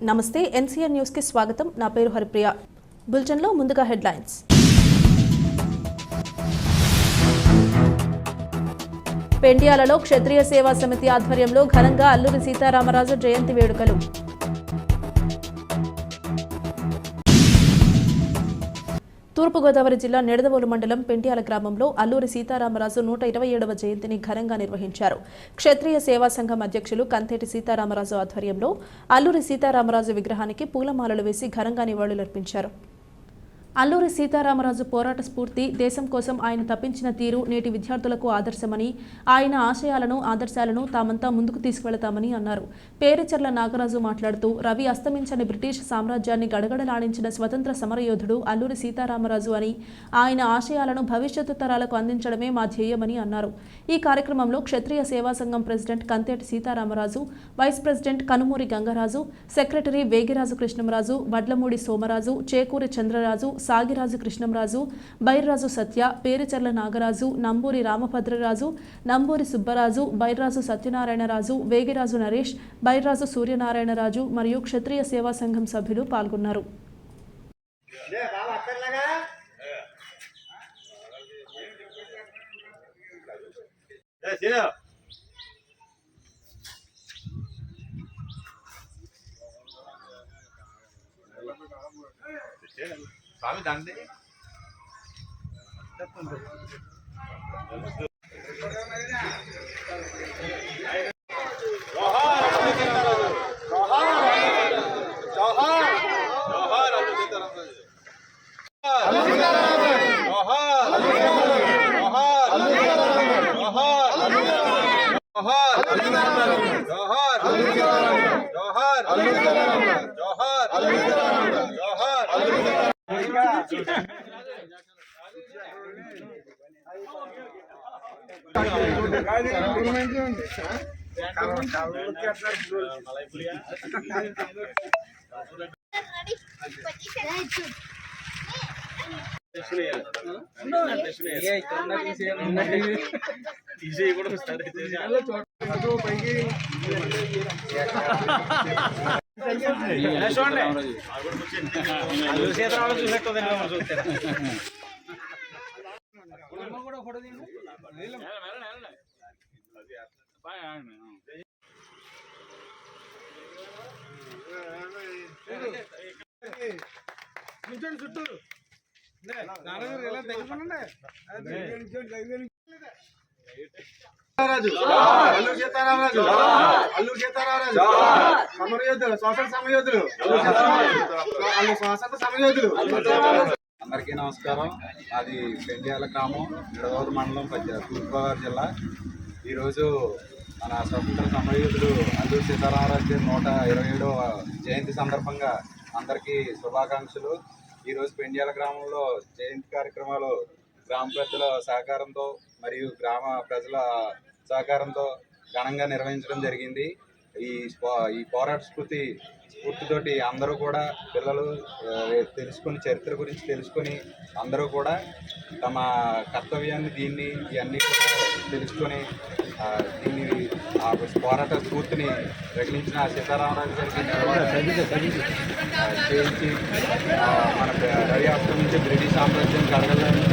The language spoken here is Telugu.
నమస్తే ఎన్సీఆర్ న్యూస్ కి స్వాగతం. నా పేరు హరిప్రియ. బులెటిన్ లో ముందుగా హెడ్లైన్స్. పెండ్యాలలో క్షత్రియ సేవా సమితి ఆధ్వర్యంలో ఘనంగా అల్లూరి సీతారామరాజు జయంతి వేడుకలు. తూర్పుగోదావరి జిల్లా నిడదవోలు మండలం పెండ్యాల గ్రామంలో అల్లూరి సీతారామరాజు 127వ జయంతిని ఘనంగా నిర్వహించారు. క్షత్రియ సేవా సంఘం అధ్యక్షులు కంతేటి సీతారామరాజు ఆధ్వర్యంలో అల్లూరి సీతారామరాజు విగ్రహానికి పూలమాలలు వేసి ఘనంగా నివాళులర్పించారు. అల్లూరి సీతారామరాజు పోరాట స్ఫూర్తి, దేశం కోసం ఆయన తప్పించిన తీరు నేటి విద్యార్థులకు ఆదర్శమని, ఆయన ఆదర్శాలను తామంతా ముందుకు తీసుకువెళతామని అన్నారు. పేరిచర్ల నాగరాజు మాట్లాడుతూ, రవి అస్తమించని బ్రిటిష్ సామ్రాజ్యాన్ని గడగడలాడించిన స్వతంత్ర సమరయోధుడు అల్లూరి సీతారామరాజు అని, ఆయన ఆశయాలను భవిష్యత్తు తరాలకు అందించడమే మా ధ్యేయమని అన్నారు. ఈ కార్యక్రమంలో Kshatriya Seva Sangham president Kantheti Seetharamaraju, vice president Kanumuri Gangaraju, secretary Vegiraju Krishnamraju, Vadlamudi Somaraju, Chekuri Chandraraju, Sagiraju Krishnamraju, Byrraju Satya, Pericherla Nagaraju, Namburi Ramabhadraraju, Namburi Subbaraju, Byrraju Satyanarayanaraju, Vegiraju Naresh, Byrraju Suryanarayanaraju మరియు క్షత్రియ సేవా సంఘం సభ్యులు పాల్గొన్నారు. స్వామి దాండి చుట్టూరు అల్లూరి సీతారామరాజు, అల్లూరి సీతారామరాజు సమరయోధులు, స్వాతంత్ర సమరయోధులు, స్వాతంత్ర సమరయోధులు. అందరికీ నమస్కారం. అది పెండ్యాల గ్రామం, నిడదవోలు మండలం, తూర్పుగోదావరి జిల్లా. ఈరోజు మన స్వతంత్ర సమరయోధులు అల్లూరి సీతారామరాజు 127వ జయంతి సందర్భంగా అందరికీ శుభాకాంక్షలు. ఈరోజు పెండ్యాల గ్రామంలో జయంతి కార్యక్రమాలు గ్రామ పెద్దల సహకారంతో మరియు గ్రామ ప్రజల సహకారంతో ఘనంగా నిర్వహించడం జరిగింది. ఈ పోరాట స్ఫూర్తితోటి అందరూ కూడా పిల్లలు తెలుసుకొని, చరిత్ర గురించి తెలుసుకొని అందరూ కూడా తమ కర్తవ్యాన్ని ఇవన్నీ కూడా తెలుసుకొని దీన్ని పోరాట స్ఫూర్తిని ప్రకటించిన సీతారామరాజు గారికి చేయించి మన రవి అస్తమించే బ్రిటిష్ సామ్రాజ్యం గడగలని